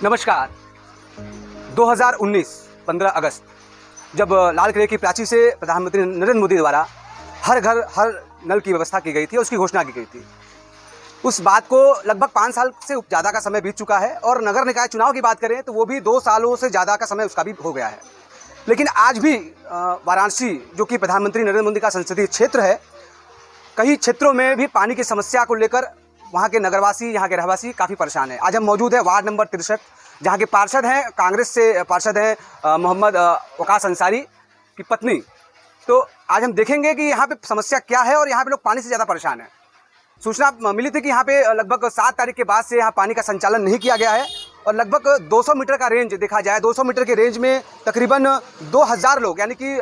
नमस्कार। 2019 15 अगस्त जब लाल किले की प्राची से प्रधानमंत्री नरेंद्र मोदी द्वारा हर घर हर नल की व्यवस्था की गई थी, उसकी घोषणा की गई थी। उस बात को लगभग 5 साल से ज़्यादा का समय बीत चुका है और नगर निकाय चुनाव की बात करें तो वो भी 2 सालों से ज़्यादा का समय उसका भी हो गया है। लेकिन आज भी वाराणसी, जो कि प्रधानमंत्री नरेंद्र मोदी का संसदीय क्षेत्र है, कई क्षेत्रों में भी पानी की समस्या को लेकर वहाँ के नगरवासी, यहाँ के रहवासी काफ़ी परेशान हैं। आज हम मौजूद हैं वार्ड नंबर 63, जहाँ के पार्षद हैं, कांग्रेस से पार्षद हैं मोहम्मद वकास अंसारी की पत्नी। तो आज हम देखेंगे कि यहाँ पे समस्या क्या है और यहाँ पे लोग पानी से ज़्यादा परेशान हैं। सूचना मिली थी कि यहाँ पे लगभग 7 तारीख के बाद से यहाँ पानी का संचालन नहीं किया गया है और लगभग 200 मीटर का रेंज देखा जाए, 200 मीटर के रेंज में तकरीबन 2000 लोग, यानी कि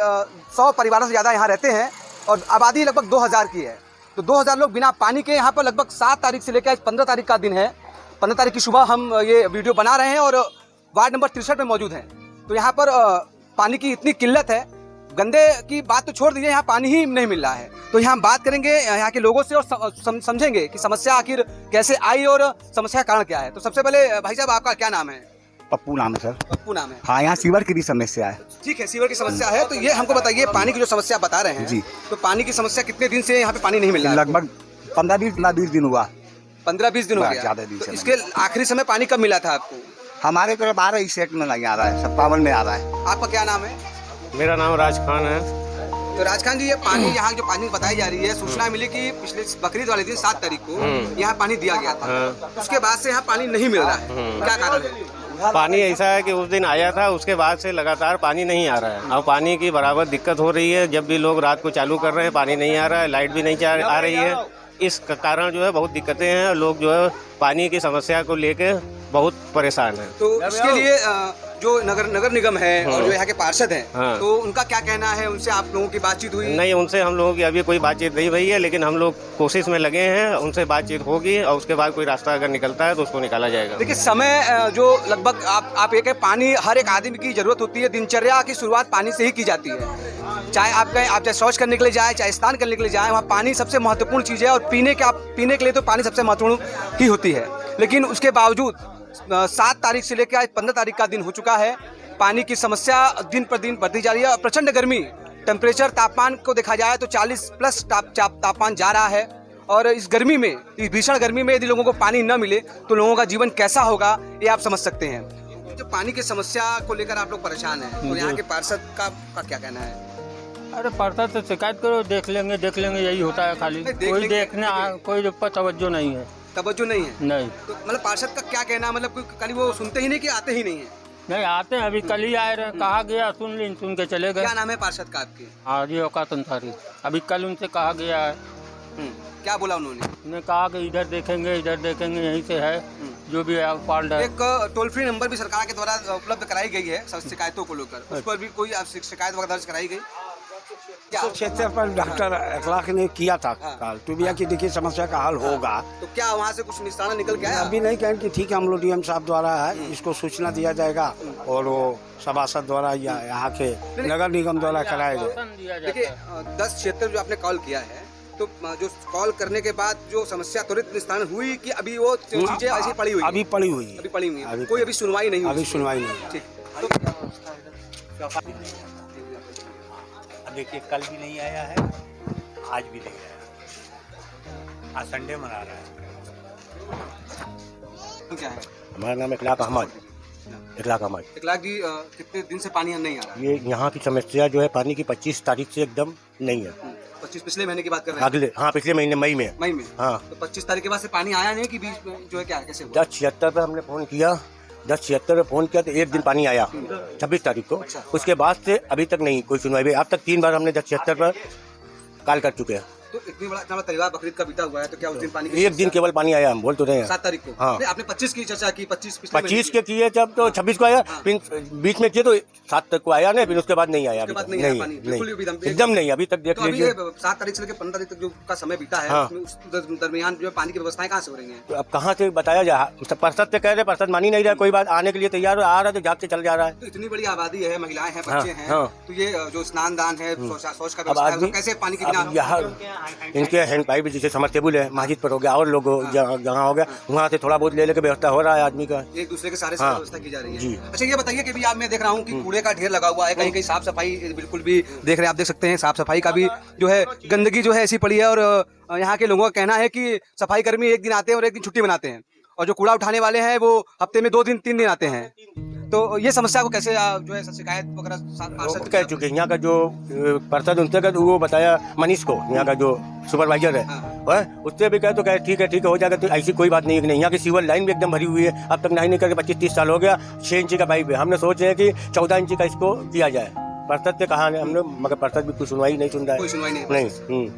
100 परिवारों से ज़्यादा यहाँ रहते हैं और आबादी लगभग 2000 की है। तो 2000 लोग बिना पानी के यहाँ पर लगभग 7 तारीख से लेकर 15 तारीख का दिन है। 15 तारीख की सुबह हम ये वीडियो बना रहे हैं और वार्ड नंबर 63 में मौजूद हैं। तो यहाँ पर पानी की इतनी किल्लत है, गंदे की बात तो छोड़ दीजिए, यहाँ पानी ही नहीं मिल रहा है। तो यहाँ हम बात करेंगे यहाँ के लोगों से और समझेंगे कि समस्या आखिर कैसे आई और समस्या का कारण क्या है। तो सबसे पहले भाई साहब, आपका क्या नाम है? पप्पू नाम है सर। पप्पू नाम है। हाँ, यहाँ सीवर की भी समस्या है। ठीक है, सीवर की समस्या है। तो ये हमको बताइए, पानी की जो समस्या बता रहे हैं जी, तो पानी की समस्या कितने दिन से यहाँ पे पानी नहीं मिल रहा है? लगभग 15-20 दिन हुआ। 15-20 दिन हो गया। ज़्यादा दिन तो से इसके आखिरी समय पानी कब मिला था आपको? हमारे तरफ 12 इस सेट में नहीं आ रहा है, 57 में आ रहा है। आपका क्या नाम है? मेरा नाम राज खान है। तो राज खान जी, ये पानी यहाँ जो पानी बताई जा रही है, सूचना मिली कि पिछले बकरीद वाले दिन 7 तारीख को यहाँ पानी दिया गया था। उसके बाद से यहाँ पानी नहीं मिल रहा है, क्या कारण है? पानी ऐसा है कि उस दिन आया था, उसके बाद से लगातार पानी नहीं आ रहा है। अब पानी की बराबर दिक्कत हो रही है। जब भी लोग रात को चालू कर रहे हैं, पानी नहीं आ रहा है, लाइट भी नहीं आ रही है। इस कारण जो है बहुत दिक्कतें हैं। लोग जो है पानी की समस्या को लेके बहुत परेशान हैं। तो इसके लिए जो नगर निगम है और जो यहाँ के पार्षद हैं, तो उनका क्या कहना है? उनसे आप लोगों की बातचीत हुई? नहीं, उनसे हम लोगों की अभी कोई बातचीत नहीं हुई है, लेकिन हम लोग कोशिश में लगे हैं। उनसे बातचीत होगी और उसके बाद कोई रास्ता अगर निकलता है तो उसको निकाला जाएगा। देखिए, समय जो लगभग आप एक है, पानी हर एक आदमी की जरूरत होती है। दिनचर्या की शुरुआत पानी से ही की जाती है। चाहे आप चाहे शौच करने के लिए जाए, चाहे स्नान करने के लिए जाए, वहाँ पानी सबसे महत्वपूर्ण चीज़ है। और पीने के लिए तो पानी सबसे महत्वपूर्ण ही होती है। लेकिन उसके बावजूद 7 तारीख से लेकर 15 तारीख का दिन हो चुका है, पानी की समस्या दिन पर दिन बढ़ती जा रही है। प्रचंड गर्मी, टेम्परेचर तापमान को देखा जाए तो 40+ तापमान जा रहा है। और इस गर्मी में, इस भीषण गर्मी में यदि लोगों को पानी न मिले तो लोगों का जीवन कैसा होगा, ये आप समझ सकते हैं। जो पानी की समस्या को लेकर आप लोग परेशान हैं, तो यहाँ के पार्षद का क्या कहना है? अरे पार्षद से शिकायत करो, देख लेंगे यही होता है। खाली कोई देखने कोई पर तवज्जो नहीं है। तवज्जो नहीं है? नहीं। तो मतलब पार्षद का क्या कहना है? मतलब कल वो सुनते ही नहीं कि आते ही नहीं है? नहीं, आते हैं। अभी कल ही आए रहे, कहा गया, सुन के चले गए। क्या नाम है पार्षद का आपके? हाँ जी, वकास अंसारी। अभी कल उनसे कहा गया है। क्या बोला उन्होंने? उन्होंने कहा कि इधर देखेंगे यहीं से है जो भी फॉल्ट है। एक टोल फ्री नंबर भी सरकार के द्वारा उपलब्ध कराई गई है शिकायतों को लेकर, उस पर भी कोई शिकायत वगैरह दर्ज कराई गई? क्षेत्र पर डॉक्टर अखलाक ने किया था कल, तो भैया की देखिए समस्या का हल होगा। तो क्या वहाँ से कुछ निशाना निकल के आया? अभी नहीं कहें कि ठीक है, हम लोग डीएम साहब द्वारा है, इसको सूचना दिया जाएगा और वो सभासद द्वारा या यहाँ के नगर निगम द्वारा कराएगा। देखिए, 10 क्षेत्र जो आपने कॉल किया है, तो जो कॉल करने के बाद जो समस्या त्वरित निस्तारण हुई कि अभी वो चीजें ऐसी पड़ी हुई? अभी पड़ी हुई है, कोई अभी सुनवाई नहीं हुई? अभी सुनवाई नहीं। ठीक। देखिए, कल भी नहीं आया है, आज भी नहीं आया। आज संडे मना रहा है। क्या है? हमारा नाम इखलाक अहमद। इखलाक जी, कितने दिन से पानी नहीं आ रहा है? ये यहाँ की समस्या जो है पानी की 25 तारीख से एकदम नहीं है। 25 पिछले महीने की बात कर रहे हैं? अगले, हाँ, पिछले महीने मई में। हाँ, तो 25 तारीख के बाद से पानी आया नहीं कि बीच में जो है क्या कैसे हुआ? 1076 पर हमने फ़ोन किया, 1076 पे फ़ोन किया तो एक दिन पानी आया 26 तारीख को। उसके बाद से अभी तक नहीं कोई सुनवाई। अब तक 3 बार हमने 1076 पर कॉल कर चुके हैं। तो इतनी बड़ा परिवार बकरीद का बीता हुआ है, तो क्या उस दिन पानी की एक दिन केवल पानी आया? हम बोल तो रहे हैं 7 तारीख को। हाँ, आपने 25 की चर्चा की, 25 के किए जब, तो 26 को आया, फिर बीच में किए तो 7 तक को आया नहीं, फिर उसके बाद नहीं आया। एकदम नहीं, अभी तक देख लीजिए। 7 तारीख से लेकर 15 तारीख तक जो का समय बीता है, उस दरमियान जो पानी की व्यवस्थाएं कहाँ से हो रही हैं? तो अब कहाँ से बताया जाए? पार्षद से कह रहे, पार्षद मान ही नहीं रहा, कोई बात आने के लिए तैयार आ रहा है तो जाग के चल जा रहा है। तो इतनी बड़ी आबादी है, महिलाएं हैं, बच्चे हैं, तो ये जो स्नान दान है, शौच का व्यवस्था है, कैसे पानी की? इनके हैंड पाइप जैसे समरसेबुल है, मस्जिद पर हो गया और लोग जहाँ हो गया वहाँ से थोड़ा बहुत ले लेके व्यवस्था हो रहा है आदमी का। एक दूसरे के सारे हाँ। व्यवस्था की जा रही है जी। अच्छा ये बताइए कि भी आप मैं देख रहा हूँ कि कूड़े का ढेर लगा हुआ है, कहीं कहीं साफ सफाई बिल्कुल भी देख रहे हैं, आप देख सकते हैं साफ सफाई का भी जो है गंदगी जो है ऐसी पड़ी है। और यहाँ के लोगों का कहना है कि सफाई कर्मी एक दिन आते हैं और एक दिन छुट्टी मनाते हैं, और जो कूड़ा उठाने वाले हैं वो हफ्ते में 2 दिन 3 दिन आते हैं। तो ये समस्या को कैसे जो है शिकायत वगैरह वो कह चुके हैं। यहाँ का जो पार्षद उनसे कह वो बताया मनीष को, यहाँ का जो सुपरवाइजर है उससे भी कहे तो कहे ठीक है हो जाएगा। तो ऐसी कोई बात नहीं है कि नहीं, यहाँ की सीवर लाइन भी एकदम भरी हुई है, अब तक नहाई नहीं करके 25-30 साल हो गया। 6 इंची का पाइप है, हमने सोचे हैं कि 14 इंची का इसको दिया जाए। पार्षद से कहा हमने, मगर पार्षद भी कुछ सुनवाई नहीं सुन रहा है। नहीं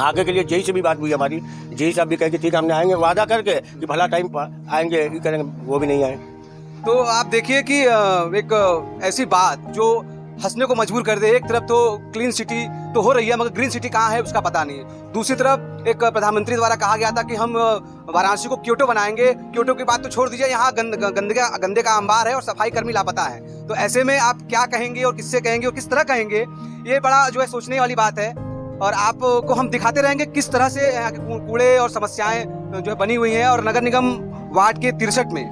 आगे के लिए जेई से भी बात हुई हमारी, जेई साहब भी कहे कि ठीक है हमने आएंगे, वादा करके कि भला टाइम पर आएंगे ये करेंगे, वो भी नहीं आए। तो आप देखिए कि एक ऐसी बात जो हंसने को मजबूर कर दे। एक तरफ तो क्लीन सिटी तो हो रही है, मगर ग्रीन सिटी कहाँ है उसका पता नहीं है। दूसरी तरफ एक प्रधानमंत्री द्वारा कहा गया था कि हम वाराणसी को क्योटो बनाएंगे। क्योटो की बात तो छोड़ दीजिए, यहाँ गंदे का अंबार है और सफाई कर्मी लापता है। तो ऐसे में आप क्या कहेंगे और किससे कहेंगे और किस तरह कहेंगे, ये बड़ा जो है सोचने वाली बात है। और आपको हम दिखाते रहेंगे किस तरह से यहाँ के कूड़े और समस्याएं जो है बनी हुई हैं। और नगर निगम वार्ड के 63 में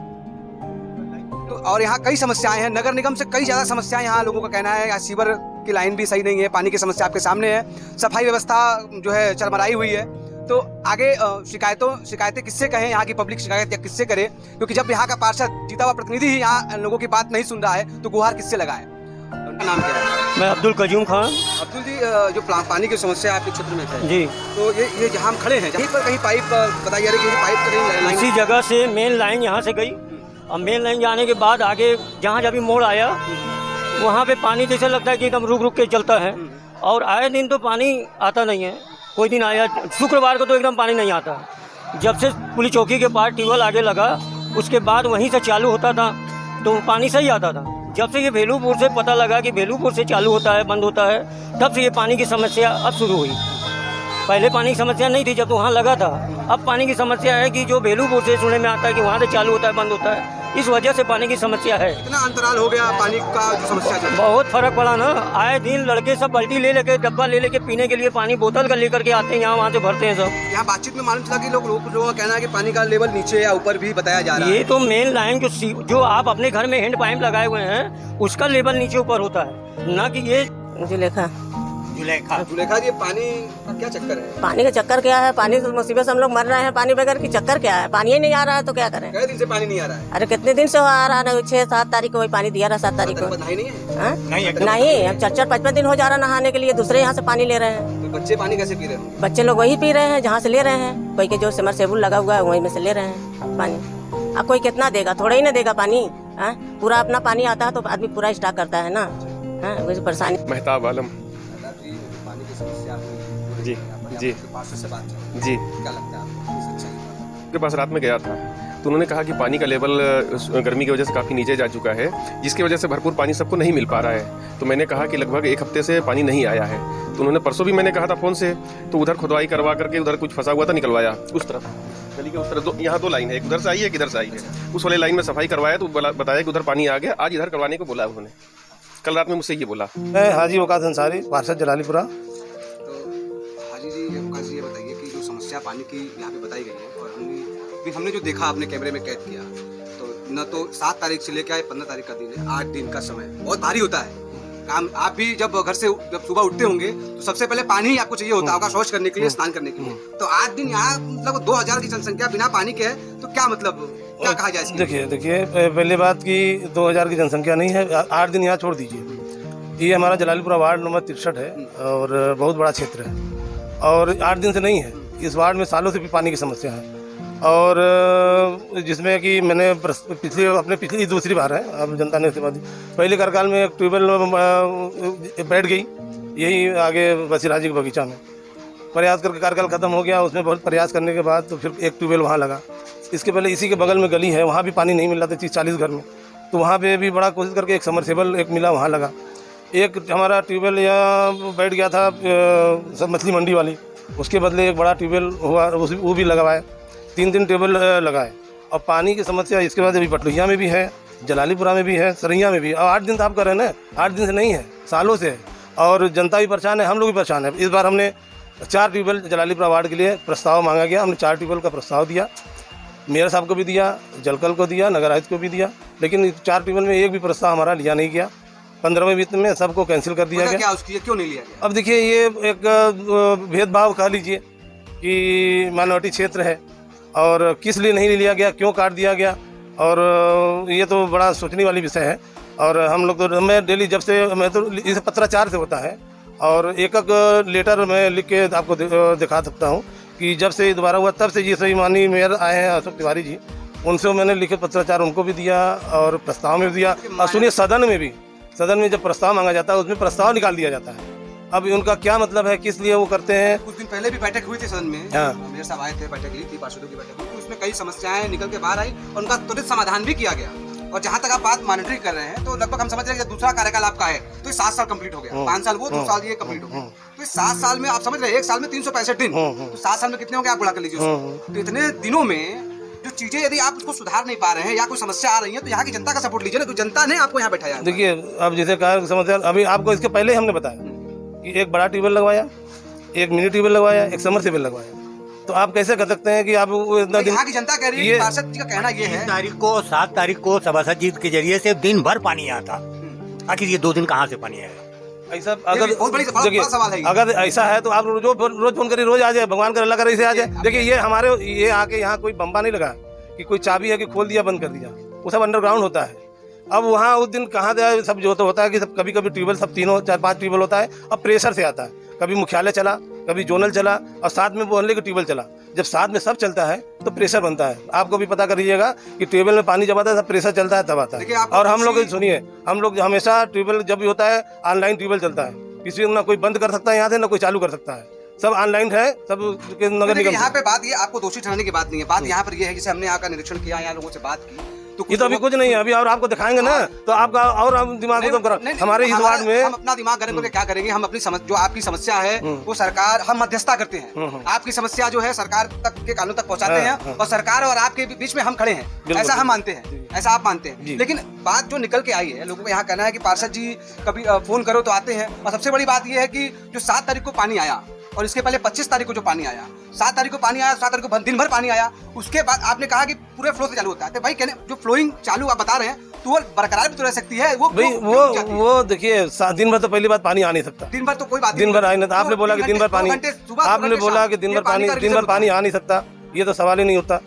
तो और यहाँ कई समस्याएं हैं, नगर निगम से कई ज़्यादा समस्याएं यहाँ लोगों का कहना है। यहाँ सीवर की लाइन भी सही नहीं है, पानी की समस्या आपके सामने है, सफाई व्यवस्था जो है चरमराई हुई है। तो आगे शिकायतें किससे कहें, यहाँ की पब्लिक शिकायत या किससे करे, क्योंकि जब यहाँ का पार्षद जीता हुआ प्रतिनिधि ही यहाँ लोगों की बात नहीं सुन रहा है तो गुहार किससे लगाए। उनका नाम क्या है? मैं अब्दुल कयूम खान। अब्दुल जी, जो पानी की समस्या आपके क्षेत्र में है जी, तो ये जहाँ हम खड़े हैं यहीं पर कहीं पाइप बताई जा रही है कि पाइप तो नहीं लाइन इसी जगह से मेन लाइन यहाँ से गई और मेन लाइन जाने के बाद आगे जहाँ जब भी मोड़ आया वहाँ पे पानी जैसे लगता है कि एकदम रुक रुक के चलता है। और आए दिन तो पानी आता नहीं है। कोई दिन आया शुक्रवार को तो एकदम पानी नहीं आता। जब से पुलिस चौकी के पास ट्यूबवेल आगे लगा उसके बाद वहीं से चालू होता था तो पानी सही आता था। जब से ये भेलूपुर से पता लगा कि भेलूपुर से चालू होता है बंद होता है, तब से ये पानी की समस्या अब शुरू हुई। पहले पानी की समस्या नहीं थी जब तो वहाँ लगा था। अब पानी की समस्या है कि जो भेलूपुर से सुनने में आता है कि वहाँ से चालू होता है बंद होता है, इस वजह से पानी की समस्या है। इतना अंतराल हो गया पानी का जो समस्या है। बहुत फर्क पड़ा ना। आए दिन लड़के सब बाल्टी ले लेके डब्बा ले लेके पीने के लिए पानी बोतल का लेकर के आते हैं, यहाँ वहाँ से भरते हैं सब। यहाँ बातचीत में मालूम चला कि लोगों का कहना है कि पानी का लेवल नीचे या ऊपर भी बताया जा रहा है। ये तो मेन लाइन जो आप अपने घर में हैंड पाइप लगाए हुए हैं उसका लेवल नीचे ऊपर होता है, ना कि ये जुलेखा जी, पानी का क्या चक्कर है? पानी का चक्कर क्या है? पानी तो मुसीबत से हम लोग मर रहे हैं पानी बगैर की। चक्कर क्या है? पानी ही नहीं आ रहा है तो क्या करें? कई दिन से पानी नहीं आ रहा है। अरे कितने दिन से आ रहा है? 6-7 तारीख को वही पानी दिया रहा, 7 तारीख को बधाई नहीं है। हाँ? नहीं, हम 4-5 दिन हो जा रहा नहाने के लिए, दूसरे यहाँ से पानी ले रहे हैं। तो बच्चे पानी कैसे पी रहे हैं? बच्चे लोग वही पी रहे हैं जहाँ से ले रहे हैं। कोई के जो समरसेबुल लगा हुआ है वहीं में से ले रहे हैं पानी। अब कोई कितना देगा? थोड़ा ही ना देगा पानी। पूरा अपना पानी आता है तो आदमी पूरा स्टॉक करता है ना। वही परेशानी। मेहताब आलम जी जी जी क्या लगता है उनके पास रात में गया था तो उन्होंने कहा कि पानी का लेवल गर्मी की वजह से काफ़ी नीचे जा चुका है, जिसकी वजह से भरपूर पानी सबको नहीं मिल पा रहा है। तो मैंने कहा कि लगभग 1 हफ्ते से पानी नहीं आया है। तो उन्होंने परसों भी मैंने कहा था फ़ोन से, तो उधर खुदवाई करवा करके उधर कुछ फंसा हुआ था निकलवाया उस तरफ गली के उस तरफ। यहाँ 2 लाइन है, एक उधर से आई है एक इधर से आई है। उस वाले लाइन में सफाई करवाया तो बताया कि उधर पानी आ गया, आज इधर करवाने को बोला उन्होंने। कल रात में मुझसे ये बोला। मैं हाजी वकास अंसारी, पार्षद जलालीपुरा। हाजी जी, ये बताइए कि जो समस्या पानी की यहाँ पे बताई गई है और हमने जो देखा अपने कैमरे में कैद किया, तो न तो 7 तारीख से लेकर 15 तारीख का दिन है, 8 दिन का समय बहुत भारी होता है काम। आप भी जब घर से जब सुबह उठते होंगे तो सबसे पहले पानी ही आपको चाहिए होता होगा शौच करने के लिए, स्नान करने के लिए। तो 8 दिन यहाँ मतलब 2000 की जनसंख्या बिना पानी के है, तो क्या मतलब क्या कहा जाए? देखिए पहले बात की 2000 की जनसंख्या नहीं है, 8 दिन यहाँ छोड़ दीजिए। ये हमारा जलालीपुरा वार्ड नंबर 63 है और बहुत बड़ा क्षेत्र है और 8 दिन से नहीं है। इस वार्ड में सालों से भी पानी की समस्या है और जिसमें कि मैंने पिछली दूसरी बार है, अब जनता ने सेवा दी। पहले कार्यकाल में एक ट्यूबवेल बैठ गई यही आगे बसीराजी के बगीचा में। प्रयास करके कार्यकाल खत्म हो गया, उसमें बहुत प्रयास करने के बाद तो फिर एक ट्यूबवेल वहाँ लगा। इसके पहले इसी के बगल में गली है, वहाँ भी पानी नहीं मिल रहा था 30-40 घर में, तो वहाँ पे भी बड़ा कोशिश करके एक समरसेबल एक मिला, वहाँ लगा। एक हमारा ट्यूबवेल यहाँ बैठ गया था सब मछली मंडी वाली, उसके बदले एक बड़ा ट्यूबवेल हुआ, वो भी लगवाया। 3 ट्यूबवेल लगाए और पानी की समस्या इसके बाद अभी पटलैया में भी है, जलालीपुरा में भी है, सरैया में भी। और 8 दिन तो आप कर रहे हैं ना, 8 दिन से नहीं है, सालों से है और जनता भी परेशान है, हम लोग भी परेशान है। इस बार हमने 4 ट्यूबवेल जलालीपुरा वार्ड के लिए प्रस्ताव मांगा गया। हमने 4 ट्यूबवेल का प्रस्ताव दिया, मेयर साहब को भी दिया, जलकल को दिया, नगर आयुक्त को भी दिया, लेकिन 4 ट्यूबवेल में एक भी प्रस्ताव हमारा लिया नहीं गया। 15वें वित्त में सबको कैंसिल कर दिया गया। क्या उसकी क्यों नहीं लिया गया? अब देखिए, ये एक भेदभाव कह लीजिए कि माइनॉरिटी क्षेत्र है, और किस लिए नहीं लिया गया, क्यों काट दिया गया, और ये तो बड़ा सोचने वाली विषय है। और हम लोग तो, मैं डेली जब से, मैं तो इसे पत्राचार से होता है, और एक लेटर मैं लिख के आपको दिखा सकता हूँ कि जब से दोबारा हुआ तब से ये सही माननीय मेयर आए हैं अशोक तिवारी जी, उनसे मैंने लिखित पत्राचार उनको भी दिया और प्रस्ताव में भी दिया। और सुनिए, सदन में जब प्रस्ताव मांगा जाता है उसमें प्रस्ताव निकाल दिया जाता है। अब उनका क्या मतलब है, किस लिए वो करते हैं? कुछ दिन पहले भी बैठक हुई थी सदन में, हाँ। मेयर साहब आए थे, बैठक ली थी, पार्षदों की बैठक हुई, तो उसमें कई समस्याएं निकल के बाहर आई और उनका त्वरित समाधान भी किया गया। और जहां तक आप बात मॉनिटरिंग कर रहे हैं, तो लगभग हम समझ रहे हैं कि दूसरा कार्यकाल आपका है, तो ये 7 साल कंप्लीट हो गया, 5 साल वो, 2 साल ये कंप्लीट हो गया, तो 7 साल में आप समझ रहे हैं, 1 साल में 365 दिन, तो 7 साल में कितने हो गए आप गुणा कर लीजिए उसको। तो इतने दिनों में जो चीजें यदि आप उसको सुधार नहीं पा रहे हैं या कोई समस्या आ रही है, तो यहाँ की जनता का सपोर्ट लीजिए ना, तो जनता ने आपको यहाँ बैठाया। देखिए, अब जैसे कहा समस्या, अभी आपको इसके पहले हमने बताया कि एक बड़ा ट्यूबवेल लगवाया, एक मिनी ट्यूबवेल लगवाया, एक समरसेबल लगवाया, तो आप कैसे कर सकते हैं कि आप इतना दिन? यहाँ की जनता कह रही है, पार्षद जी का कहना ये है 7 तारीख को सभासद जी के जरिए से दिन भर पानी आता, आखिर ये 2 दिन कहाँ से पानी आया? ऐसा अगर देखिए, अगर ऐसा है तो आप रोज फोन करिए, रोज आ जाए, भगवान कर अल्लाह करे इसे आ जाए। देखिए, ये हमारे ये आके यहाँ कोई बम्बा नहीं लगा कि कोई चाबी है कि खोल दिया बंद कर दिया, वो सब अंडरग्राउंड होता है। अब वहाँ उस दिन कहाँ जाए, सब जो तो होता है कि सब कभी ट्यूबवेल सब 3-4-5 ट्यूबवेल होता है, अब प्रेशर से आता है, कभी मुख्यालय चला, कभी जोनल चला, और साथ में मोहल्ले का ट्यूबवेल चला। जब साथ में सब चलता है तो प्रेशर बनता है। आपको भी पता करिएगा कि ट्यूबवेल में पानी जब आता है सब प्रेशर चलता है, तब आता है। और हम लोग सुनिए, हम लोग हमेशा ट्यूबवेल जब भी होता है ऑनलाइन ट्यूबवेल चलता है, किसी को ना कोई बंद कर सकता है यहाँ से, ना कोई चालू कर सकता है, सब ऑनलाइन है, सब नगर निगम। यहाँ पे बात ये आपको दोषी ठहराने की बात नहीं है, बात यहाँ पर ये है, जैसे हमने यहाँ का निरीक्षण किया, यहाँ लोगों से बात की, तो ये तो अभी कुछ नहीं है, अभी और आपको दिखाएंगे ना, तो आपका और हम दिमाग को करो। हमारे इस वार्ड में हम अपना दिमाग गर्म करके क्या करेंगे, हम अपनी जो आपकी समस्या है वो सरकार, हम मध्यस्थता करते हैं, आपकी समस्या जो है सरकार तक के कानून तक पहुंचाते हैं, और सरकार और आपके बीच में हम खड़े हैं, ऐसा हम मानते हैं, ऐसा आप मानते हैं। लेकिन बात जो निकल के आई है, लोगों को यहाँ कहना है कि पार्षद जी कभी फोन करो तो आते हैं, और सबसे बड़ी बात यह है कि जो 7 तारीख को पानी आया और इसके पहले 25 तारीख को जो पानी आया, 7 तारीख को पानी आया, 7 तारीख को दिन भर पानी आया, उसके बाद आपने कहा कि पूरे फ्लो से चालू होता है, तो भाई कहने जो फ्लोइंग चालू आप बता रहे हैं, तो वो बरकरार भी तो रह सकती है। वो देखिए, दिन भर तो पहली बात पानी आ नहीं सकता, दिन भर तो कोई बात, दिन भर आ नहीं। आपने बोला कि दिन भर पानी, आपने बोला कि दिन भर पानी आ नहीं सकता, ये तो सवाल ही नहीं होता।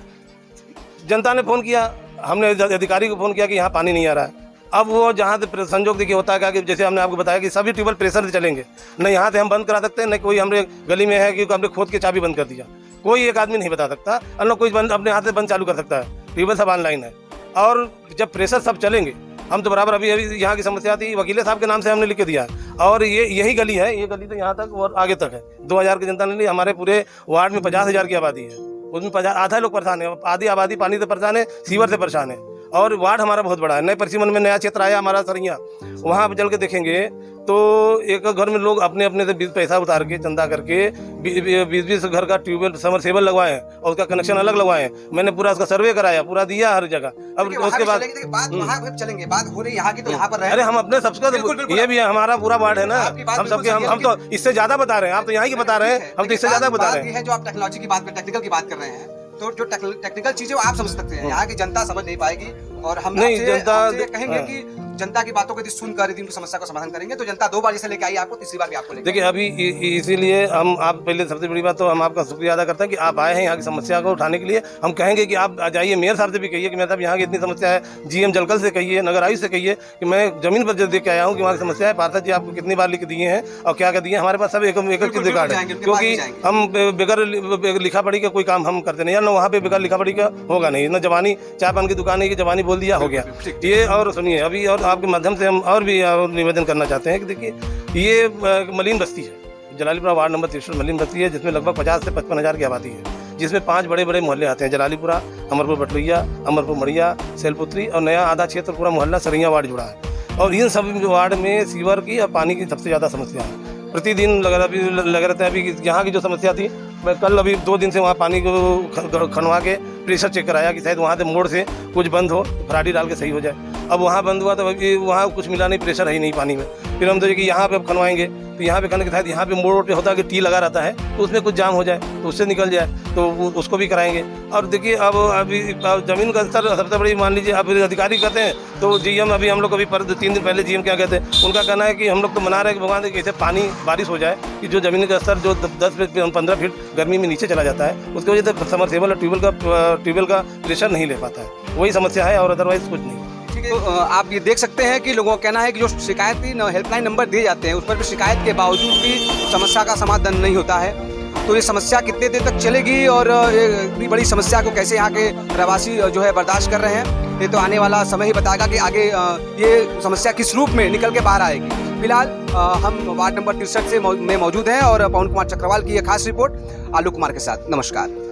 जनता ने फोन किया, हमने अधिकारी को फोन किया कि यहाँ पानी नहीं आ रहा है। अब वो जहाँ से संजोग देखिए होता है कि जैसे हमने आपको बताया कि सभी ट्यूबवेल प्रेशर से चलेंगे, न यहाँ से हम बंद करा सकते हैं, न कोई हमारे गली में है कि हमने खोद के चाबी बंद कर दिया, कोई एक आदमी नहीं बता सकता, और न कोई बंद अपने हाथ से बंद चालू कर सकता है। ट्यूबवेल सब ऑनलाइन है, और जब प्रेशर सब चलेंगे, हम तो बराबर अभी यहाँ की समस्या थी, वकील साहब के नाम से हमने लिख के दिया, और ये यही गली है, ये गली तो यहाँ तक और आगे तक है। 2000 की जनता ने ली, हमारे पूरे वार्ड में 50,000 की आबादी है, उसमें आधा लोग परेशान है, आधी आबादी पानी से परेशान है, सीवर से परेशान है। और वार्ड हमारा बहुत बड़ा है, नए परिसीमन में नया क्षेत्र आया हमारा सरिया, वहाँ पर चल के देखेंगे तो एक घर में लोग अपने अपने से 20 पैसा उतार के चंदा करके 20 घर का ट्यूबवेल समरसेबल लगवाए और उसका कनेक्शन अलग लगवाए। मैंने पूरा उसका सर्वे कराया, पूरा दिया हर जगह। अब उसके बाद चलेंगे, बात हो रही यहाँ की, तो यहाँ पर अरे हम अपने सबका, ये भी हमारा पूरा वार्ड है ना, हम सबके हम तो इससे ज्यादा बता रहे हैं, आप तो यहाँ की बता रहे हैं, हम तो इससे ज्यादा बता रहे हैं। जो आप टेक्नोलॉजी की बात, टेक्निकल की बात कर रहे हैं, तो जो टेक्निकल चीजें आप समझ सकते हैं, यहाँ की जनता समझ नहीं पाएगी, और हम नहीं जनता कहेंगे कि जनता की बातों को यदि सुनकर यदि उनकी समस्या का समाधान करेंगे, तो जनता 2 बार जैसे लेके आई आपको, तीसरी बार भी आपको लेके। देखिए, अभी इसीलिए हम आप पहले सबसे बड़ी बात तो हम आपका शुक्रिया अदा करते हैं कि आप आए हैं यहाँ की समस्या को उठाने के लिए। हम कहेंगे कि आप जाइए, मेयर साहब से भी कहिए कि मेयर साहब यहाँ की इतनी समस्या है, GM जलकल से कहिए, नगर आयुक्त से कहिए कि मैं जमीन पर देख के आया हूँ कि वहाँ की समस्या है, पार्षद जी आपको कितनी बार लिख दिए हैं और क्या क्या दिए। हमारे पास सब एक चीज रिकॉर्ड है, क्योंकि हम बगैर लिखा पढ़ी का कोई काम हम करते नहीं, या न वहाँ पे बगैर लिखा पढ़ी का होगा नहीं, न जवानी चाय पान की दुकान है कि जवानी बोल दिया हो गया ये। और सुनिए, अभी और आपके माध्यम से हम और भी निवेदन करना चाहते हैं कि देखिए, ये मलिन बस्ती है, जलालीपुरा वार्ड नंबर 63 मलिन बस्ती है, जिसमें लगभग 50 से 55 हज़ार की आबादी है, जिसमें 5 बड़े बड़े मोहल्ले आते हैं, जलालीपुरा, अमरपुर बटलैया, अमरपुर मड़िया, सैलपुत्री, और नया आधा क्षेत्र पूरा मोहल्ला सरिया वार्ड जुड़ा है। और इन सब वार्ड में सीवर की और पानी की सबसे ज़्यादा समस्या है। प्रतिदिन लग रहता है। अभी यहाँ की जो समस्या थी मैं कल अभी 2 दिन से वहाँ पानी को खनवा के प्रेशर चेक कराया कि शायद वहाँ से मोड़ से कुछ बंद हो, फराडी डाल के सही हो जाए। अब वहाँ बंद हुआ तो अभी वहाँ कुछ मिला नहीं, प्रेशर है ही नहीं पानी में। फिर हम सोचे कि यहाँ पे अब खनवाएंगे, तो यहाँ पे करने के साथ यहाँ पे मोड़ पे होता है कि टी लगा रहता है, तो उसमें कुछ जाम हो जाए तो उससे निकल जाए, तो उसको भी कराएंगे। और देखिए अब अभी ज़मीन का स्तर सबसे बड़ी मान लीजिए, अब अधिकारी कहते हैं तो जीएम, अभी हम लोग अभी 3 दिन पहले जीएम क्या कहते हैं, उनका कहना है कि हम लोग तो मना रहे हैं कि भगवान कैसे पानी बारिश हो जाए कि जो ज़मीन का स्तर जो 10-15 फीट गर्मी में नीचे चला जाता है, उसकी वजह से समरसेबल और ट्यूबवेल का प्रेशर नहीं ले पाता है, वही समस्या है और अदरवाइज कुछ नहीं। ठीक है, तो आप ये देख सकते हैं कि लोगों का कहना है कि जो शिकायती हेल्पलाइन नंबर दिए जाते हैं उस पर भी शिकायत के बावजूद भी समस्या का समाधान नहीं होता है। तो ये समस्या कितने देर तक चलेगी और इतनी बड़ी समस्या को कैसे यहाँ के रहवासी जो है बर्दाश्त कर रहे हैं, ये तो आने वाला समय ही बताएगा कि आगे ये समस्या किस रूप में निकल के बाहर आएगी। फिलहाल हम वार्ड नंबर 63 में मौजूद हैं और पवन कुमार चक्रवाल की यह खास रिपोर्ट आलोक कुमार के साथ। नमस्कार।